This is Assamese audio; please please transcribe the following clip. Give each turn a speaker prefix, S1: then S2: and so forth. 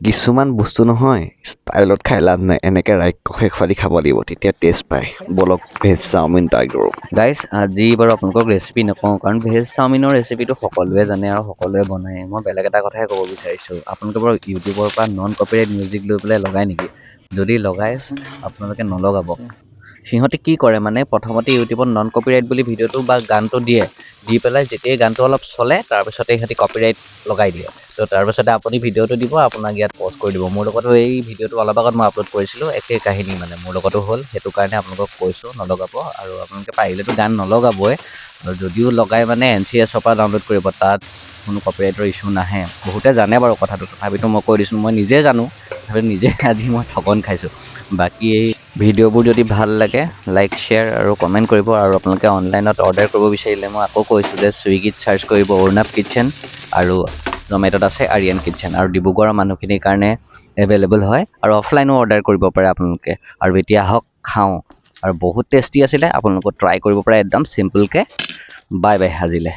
S1: কিছুমান বস্তু নহয় ষ্টাইলত খাই লাভ নাই, এনেকৈ ৰাক্ষসে খোৱালি খাব লাগিব, তেতিয়া টেষ্ট পায়। বলক ভেজ চাওমিন ট্ৰাই কৰোঁ।
S2: গাইজ আজি বাৰু আপোনালোকক ৰেচিপি নকওঁ, কাৰণ ভেজ চাওমিনৰ ৰেচিপিটো সকলোৱে জানে আৰু সকলোৱে বনায়। মই বেলেগ এটা কথাহে ক'ব বিচাৰিছোঁ, আপোনালোকে বাৰু ইউটিউবৰ পৰা নন কপিৰাইট মিউজিক লৈ পেলাই লগায় নেকি? যদি লগায় আপোনালোকে নলগাব। সিহঁতে কি কৰে মানে, প্ৰথমতে ইউটিউবত নন কপিৰাইট বুলি ভিডিঅ'টো বা গানটো দিয়ে, দি পেলাই যেতিয়াই গানটো অলপ চলে তাৰপিছতে সিহঁতি কপিৰাইট লগাই দিয়ে। তো তাৰপিছতে আপুনি ভিডিঅ'টো দিব, আপোনাক ইয়াত পষ্ট কৰি দিব। মোৰ লগতো এই ভিডিঅ'টো অলপ আগত মই আপলোড কৰিছিলোঁ, একেই কাহিনী মানে মোৰ লগতো হ'ল। সেইটো কাৰণে আপোনালোকক কৈছোঁ নলগাব, আৰু আপোনালোকে পাৰিলেতো গান নলগাবই, আৰু যদিও লগাই মানে NCSৰ পৰা ডাউনলোড কৰিব, তাত কোনো কপিৰাইটৰ ইছ্যু নাহে। বহুতে জানে বাৰু কথাটো, তথাপিতো মই কৈ দিছোঁ, মই নিজে জানো, তথাপিতো নিজে আজি মই ঠগন খাইছোঁ। বাকী এই ভিডিঅ'বোৰ যদি ভাল লাগে লাইক শ্বেয়াৰ আৰু কমেণ্ট কৰিব। আৰু আপোনালোকে অনলাইনত অৰ্ডাৰ কৰিব বিচাৰিলে মই আকৌ কৈছোঁ যে ছুইগিত চাৰ্চ কৰিব অৰ্ণৱ কিটচেন, আৰু জমেট'ত আছে আৰিয়ান কিটচেন, আৰু ডিব্ৰুগড়ৰ মানুহখিনিৰ কাৰণে এভেইলেবল হয়, আৰু অফলাইনো অৰ্ডাৰ কৰিব পাৰে আপোনালোকে। আৰু এতিয়া আহক খাওঁ, আৰু বহুত টেষ্টি আছিলে, আপোনালোকক ট্ৰাই কৰিব পাৰে একদম চিম্পলকৈ। বাই বাই আজিলে।